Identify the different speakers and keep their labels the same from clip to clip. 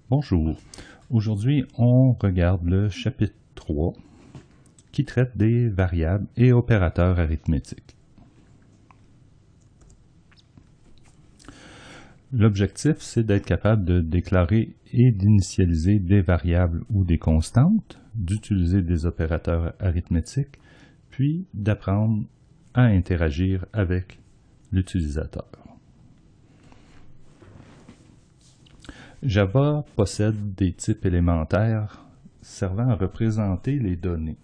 Speaker 1: Bonjour. Aujourd'hui, on regarde le chapitre 3 qui traite des variables et opérateurs arithmétiques. L'objectif, c'est d'être capable de déclarer et d'initialiser des variables ou des constantes, d'utiliser des opérateurs arithmétiques, puis d'apprendre à interagir avec l'utilisateur. Java possède des types élémentaires servant à représenter les données.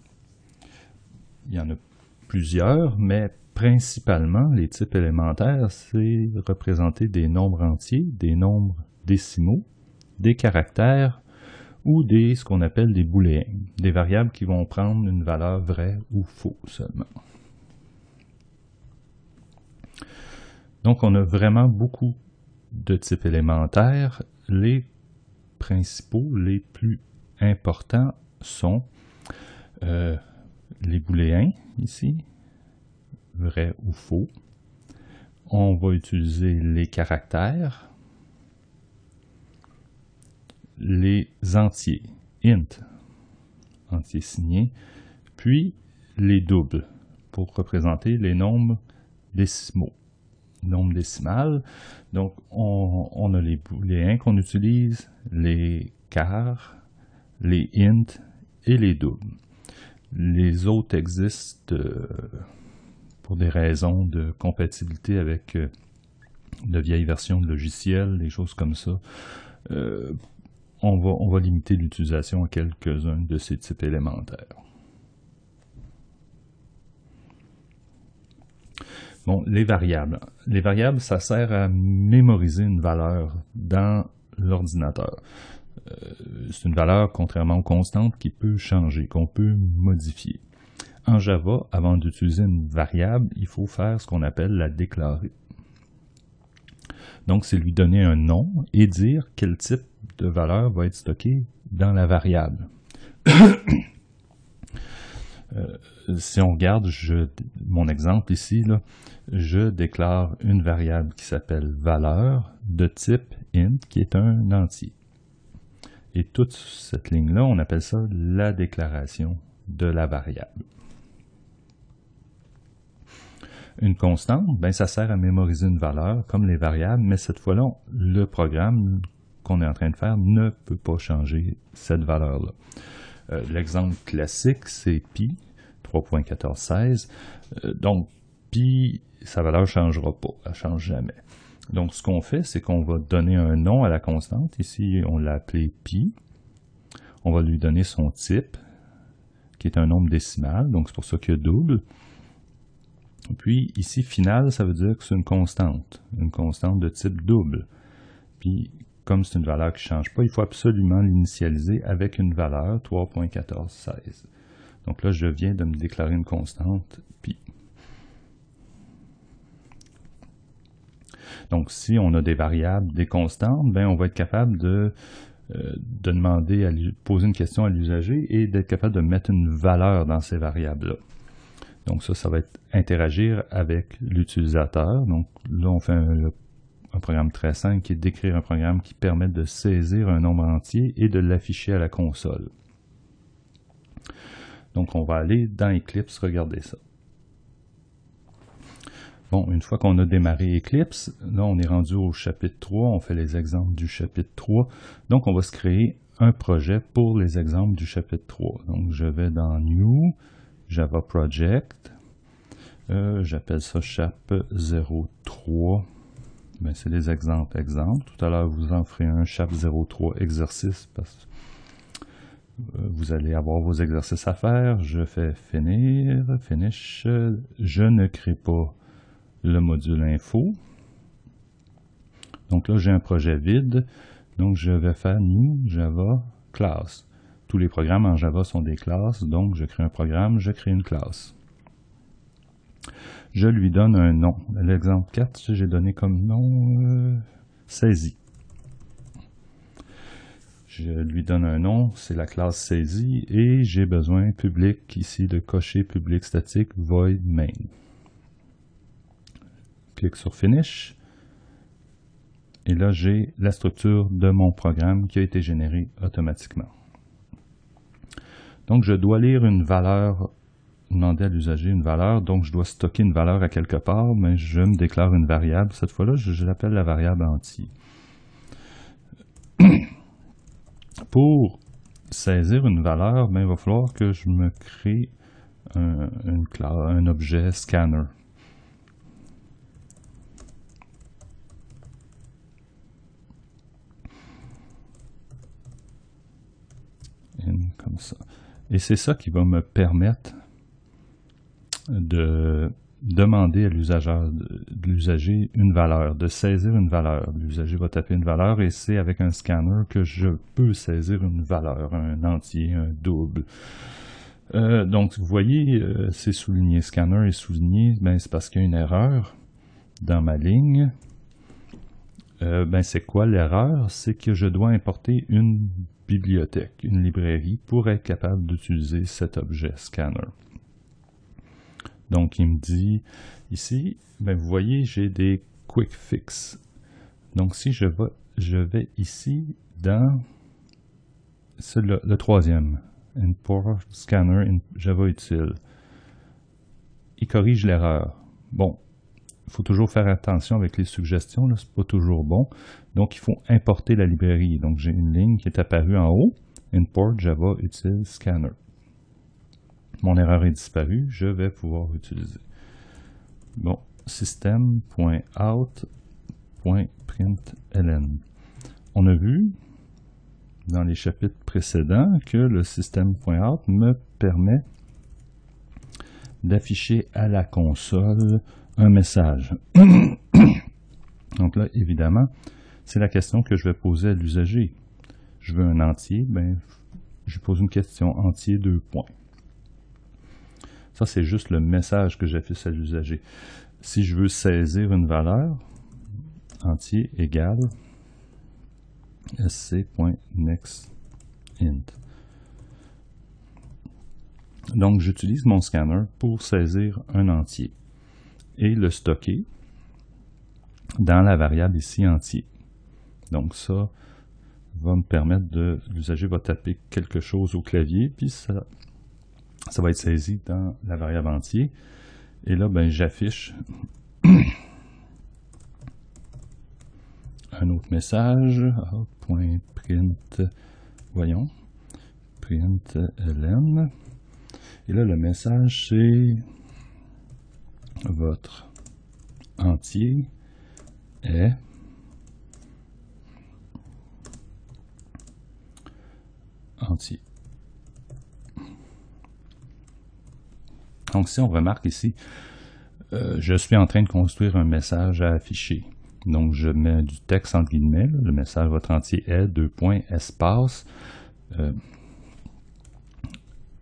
Speaker 1: Il y en a plusieurs, mais principalement, les types élémentaires, c'est représenter des nombres entiers, des nombres décimaux, des caractères ou ce qu'on appelle des booléens, des variables qui vont prendre une valeur vraie ou faux seulement. Donc, on a vraiment beaucoup de types élémentaires. Les principaux, les plus importants sont les booléens, ici, vrai ou faux. On va utiliser les caractères, les entiers, int, entier signé, puis les doubles, pour représenter les nombres décimaux. Nombre décimal. Donc, on a les booléens qu'on utilise, les chars, les int et les doubles. Les autres existent pour des raisons de compatibilité avec de vieilles versions de logiciels, des choses comme ça. On va limiter l'utilisation à quelques-uns de ces types élémentaires. Bon, les variables. Les variables, ça sert à mémoriser une valeur dans l'ordinateur. C'est une valeur, contrairement aux constantes, qui peut changer, qu'on peut modifier. En Java, avant d'utiliser une variable, il faut faire ce qu'on appelle la déclarer. Donc, c'est lui donner un nom et dire quel type de valeur va être stocké dans la variable. Si on regarde mon exemple ici, là, je déclare une variable qui s'appelle valeur de type int, qui est un entier. Et toute cette ligne-là, on appelle ça la déclaration de la variable. Une constante, ben, ça sert à mémoriser une valeur comme les variables, mais cette fois-là, le programme qu'on est en train de faire ne peut pas changer cette valeur-là. L'exemple classique, c'est pi, 3.1416. Donc, pi, sa valeur ne changera pas, elle ne change jamais. Donc, ce qu'on fait, c'est qu'on va donner un nom à la constante. Ici, on l'a appelé pi. On va lui donner son type, qui est un nombre décimal, donc c'est pour ça qu'il y a double. Puis, ici, final, ça veut dire que c'est une constante de type double. Puis, comme c'est une valeur qui ne change pas, il faut absolument l'initialiser avec une valeur 3.1416. Donc là, je viens de me déclarer une constante pi. Donc, si on a des variables, des constantes, ben, on va être capable de demander, poser une question à l'usager et d'être capable de mettre une valeur dans ces variables-là. Donc ça va être interagir avec l'utilisateur. Donc là, on fait un programme très simple qui est d'écrire un programme qui permet de saisir un nombre entier et de l'afficher à la console. Donc on va aller dans Eclipse, regarder ça. Bon, une fois qu'on a démarré Eclipse, là on est rendu au chapitre 3, on fait les exemples du chapitre 3. Donc on va se créer un projet pour les exemples du chapitre 3. Donc je vais dans New, Java Project, j'appelle ça chap 03. Ben, c'est des exemples. Tout à l'heure, vous en ferez un chap 03 exercice parce que vous allez avoir vos exercices à faire. Je fais finir, finish. Je ne crée pas le module info. Donc là, j'ai un projet vide. Donc, je vais faire new Java class. Tous les programmes en Java sont des classes. Donc, je crée un programme, je crée une classe. Je lui donne un nom. L'exemple 4, j'ai donné comme nom saisie. Je lui donne un nom, c'est la classe saisie, et j'ai besoin public ici de cocher public statique void main. Clique sur Finish. Et là, j'ai la structure de mon programme qui a été générée automatiquement. Donc, je dois lire une valeur, demander à l'usager une valeur, donc je dois stocker une valeur à quelque part, mais je me déclare une variable. Cette fois-là, je l'appelle la variable entier. Pour saisir une valeur, il va falloir que je me crée un objet scanner. Comme ça. Et c'est ça qui va me permettre de demander à l'usager une valeur, de saisir une valeur. L'usager va taper une valeur et c'est avec un scanner que je peux saisir une valeur, un entier, un double. Donc, vous voyez, c'est souligné. Scanner est souligné, c'est parce qu'il y a une erreur dans ma ligne. C'est quoi l'erreur? C'est que je dois importer une bibliothèque, une librairie, pour être capable d'utiliser cet objet scanner. Donc, il me dit ici, vous voyez, j'ai des quick fix. Donc, si je vais ici dans le troisième, import scanner in Java util. Il corrige l'erreur. Bon, il faut toujours faire attention avec les suggestions, c'est pas toujours bon. Donc, il faut importer la librairie. Donc, j'ai une ligne qui est apparue en haut, import Java util scanner. Mon erreur est disparue, je vais pouvoir utiliser. Bon, system.out.println. On a vu dans les chapitres précédents que le system.out me permet d'afficher à la console un message. Donc là, évidemment, c'est la question que je vais poser à l'usager. Je veux un entier, je pose une question entier 2 points. Ça, c'est juste le message que j'affiche à l'usager. Si je veux saisir une valeur, entier égale sc.nextInt. Donc, j'utilise mon scanner pour saisir un entier et le stocker dans la variable ici entier. Donc, ça va me permettre l'usager va taper quelque chose au clavier, puis ça va être saisi dans la variable entier. Et là, j'affiche un autre message, .print, voyons, println. Et là, le message, c'est votre entier est entier. Donc, si on remarque ici, je suis en train de construire un message à afficher. Donc, je mets du texte entre guillemets. Le message votre entier est, 2 points, espace.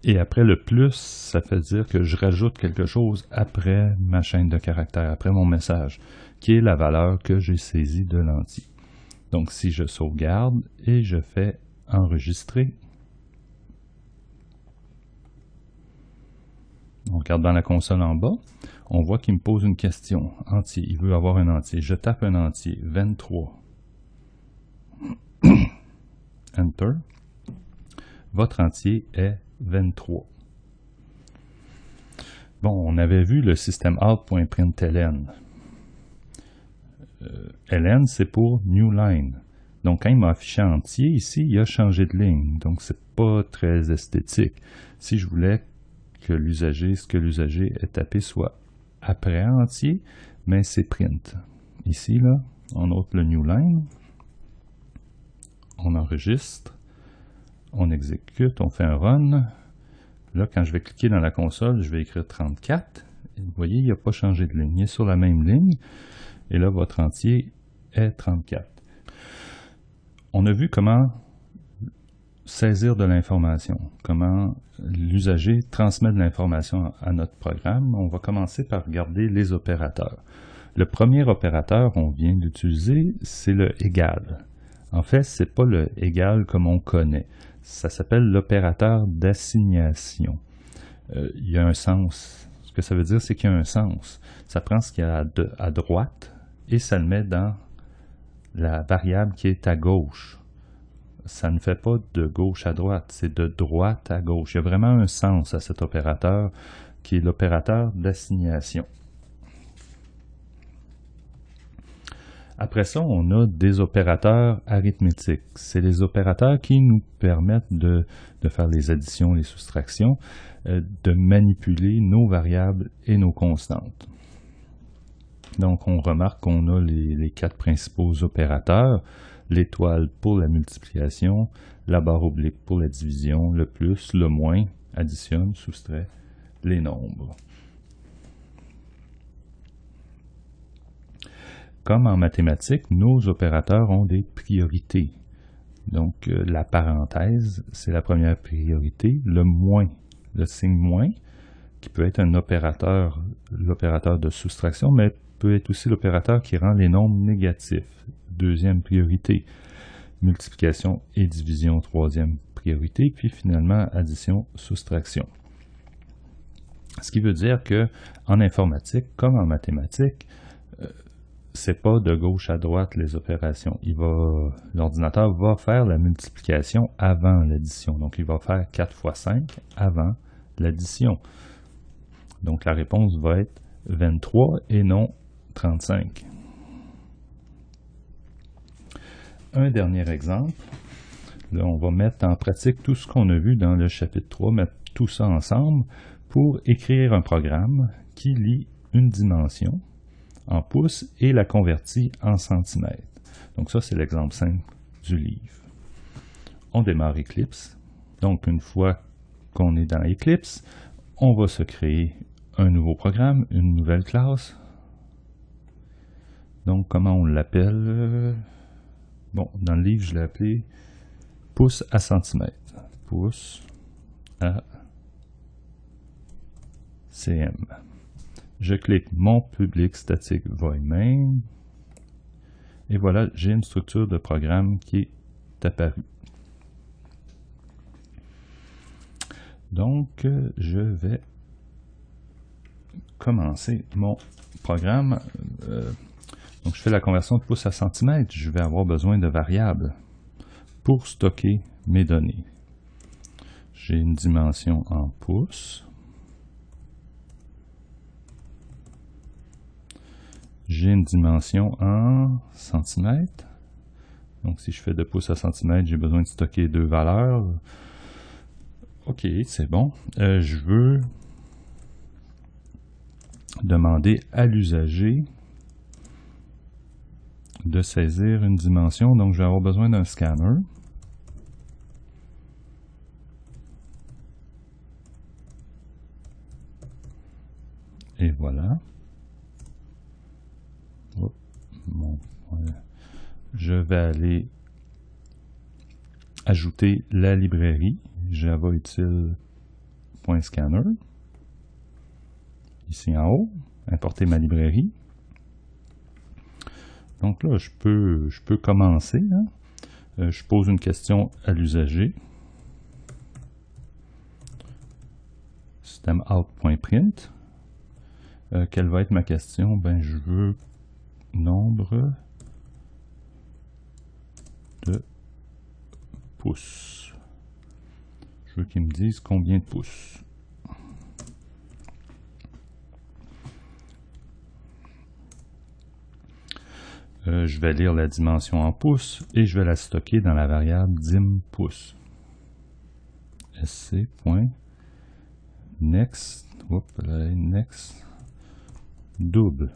Speaker 1: Et après le plus, ça fait dire que je rajoute quelque chose après ma chaîne de caractères, après mon message, qui est la valeur que j'ai saisie de l'entier. Donc, si je sauvegarde et je fais enregistrer, on regarde dans la console en bas, on voit qu'il me pose une question. Entier, il veut avoir un entier. Je tape un entier, 23. Enter. Votre entier est 23. Bon, on avait vu le système out.println. ln, c'est pour new line. Donc, quand il m'a affiché entier, ici, il a changé de ligne. Donc, c'est pas très esthétique. Si je voulais que ce que l'usager ait tapé soit après entier, mais c'est print. Ici, là, on ôte le new line, on enregistre, on exécute, on fait un run. Là, quand je vais cliquer dans la console, je vais écrire 34. Et vous voyez, il n'a pas changé de ligne. Il est sur la même ligne. Et là, votre entier est 34. On a vu comment saisir de l'information, comment l'usager transmet de l'information à notre programme. On va commencer par regarder les opérateurs. Le premier opérateur qu'on vient d'utiliser, c'est le égal. En fait, ce n'est pas le égal comme on connaît. Ça s'appelle l'opérateur d'assignation. Il y a un sens. Ce que ça veut dire, c'est qu'il y a un sens. Ça prend ce qu'il y a à droite et ça le met dans la variable qui est à gauche. Ça ne fait pas de gauche à droite, c'est de droite à gauche. Il y a vraiment un sens à cet opérateur qui est l'opérateur d'assignation. Après ça, on a des opérateurs arithmétiques. C'est les opérateurs qui nous permettent de faire les additions, les soustractions, de manipuler nos variables et nos constantes. Donc, on remarque qu'on a les 4 principaux opérateurs, l'étoile pour la multiplication, la barre oblique pour la division, le plus, le moins, additionne, soustrait les nombres. Comme en mathématiques, nos opérateurs ont des priorités. Donc, la parenthèse, c'est la première priorité. Le moins, le signe moins, qui peut être un opérateur, l'opérateur de soustraction, mais peut être aussi l'opérateur qui rend les nombres négatifs. Deuxième priorité. Multiplication et division, troisième priorité. Puis finalement, addition, soustraction. Ce qui veut dire que en informatique, comme en mathématiques, c'est pas de gauche à droite les opérations. L'ordinateur va faire la multiplication avant l'addition. Donc, il va faire 4 fois 5 avant l'addition. Donc, la réponse va être 23 et non 35. Un dernier exemple. Là, on va mettre en pratique tout ce qu'on a vu dans le chapitre 3, mettre tout ça ensemble pour écrire un programme qui lit une dimension en pouces et la convertit en centimètres. Donc ça, c'est l'exemple simple du livre. On démarre Eclipse. Donc, une fois qu'on est dans Eclipse, on va se créer un nouveau programme, une nouvelle classe. Donc, comment on l'appelle? Bon, dans le livre, je l'ai appelé pouce à centimètre. Pouce à cm. Je clique mon public statique void main. Et voilà, j'ai une structure de programme qui est apparue. Donc, je vais commencer mon programme. Donc, je fais la conversion de pouces à centimètres. Je vais avoir besoin de variables pour stocker mes données. J'ai une dimension en pouces. J'ai une dimension en centimètres. Donc, si je fais de pouces à centimètres, j'ai besoin de stocker 2 valeurs. OK, c'est bon. Je veux demander à l'usager de saisir une dimension. Donc, je vais avoir besoin d'un scanner. Et voilà. Je vais aller ajouter la librairie javautil.scanner ici en haut, importer ma librairie. Donc là, je peux commencer. Je pose une question à l'usager. System out.print. Quelle va être ma question? Ben, je veux nombre de pouces. Je veux qu'ils me disent combien de pouces. Je vais lire la dimension en pouces et je vais la stocker dans la variable dim_pouces. sc.next double.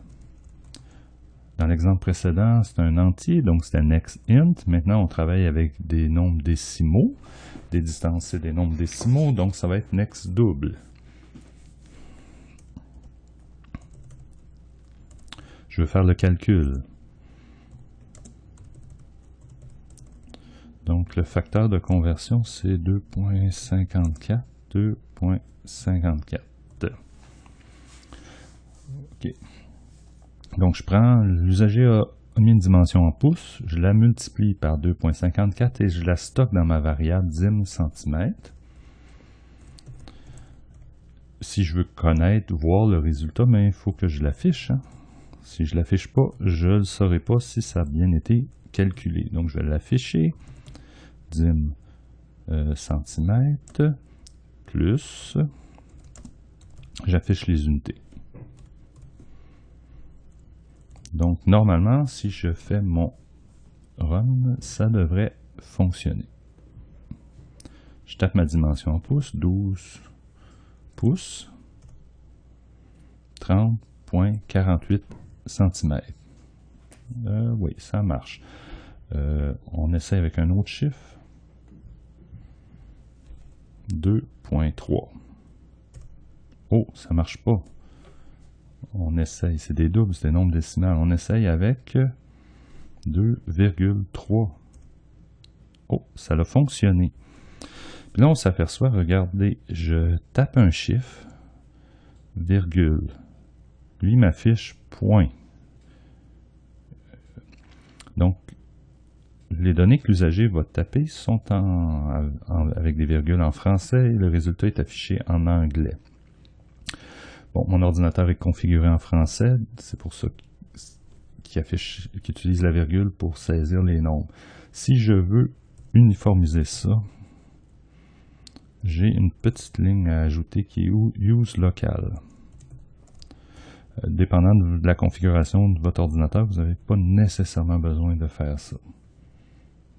Speaker 1: Dans l'exemple précédent, c'est un entier, donc c'était next int. Maintenant, on travaille avec des nombres décimaux. Des distances, c'est des nombres décimaux, donc ça va être next double. Je veux faire le calcul. Donc, le facteur de conversion, c'est 2.54. 2.54. OK. Donc, je prends, l'usager a mis une dimension en pouces, je la multiplie par 2.54 et je la stocke dans ma variable dim centimètres. Si je veux connaître, voir le résultat, mais il faut que je l'affiche. Si je ne l'affiche pas, je ne saurai pas si ça a bien été calculer. Donc, je vais l'afficher. Dim centimètres plus, j'affiche les unités. Donc, normalement, si je fais mon run, ça devrait fonctionner. Je tape ma dimension en pouces, 12 pouces, 30,48 cm. Oui, ça marche. On essaie avec un autre chiffre. 2,3. Oh, ça marche pas. On essaye, c'est des doubles, c'est des nombres décimales. On essaye avec 2,3. Oh, ça a fonctionné. Puis là, on s'aperçoit, regardez, je tape un chiffre, virgule. Lui m'affiche point. Donc, les données que l'usager va taper sont avec des virgules en français et le résultat est affiché en anglais. Bon, mon ordinateur est configuré en français, c'est pour ça qu'il utilise la virgule pour saisir les nombres. Si je veux uniformiser ça, j'ai une petite ligne à ajouter qui est Use Local. Dépendant de la configuration de votre ordinateur, vous n'avez pas nécessairement besoin de faire ça.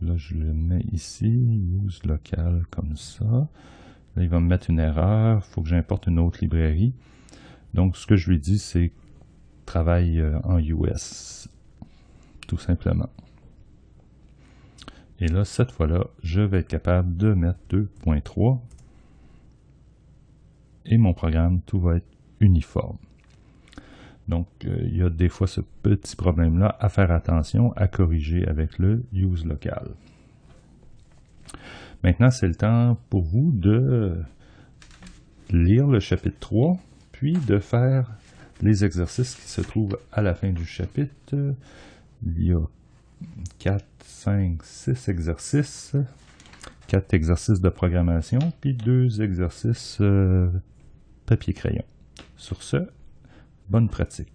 Speaker 1: Là, je le mets ici, Use Local comme ça. Là, il va me mettre une erreur, il faut que j'importe une autre librairie. Donc, ce que je lui dis, c'est travaille en US, tout simplement. Et là, cette fois-là, je vais être capable de mettre 2.3 et mon programme, tout va être uniforme. Donc, il y a des fois ce petit problème-là à faire attention, à corriger avec le Use Local. Maintenant, c'est le temps pour vous de lire le chapitre 3, puis de faire les exercices qui se trouvent à la fin du chapitre. Il y a 4, 5, 6 exercices, 4 exercices de programmation, puis 2 exercices papier-crayon. Sur ce, bonne pratique.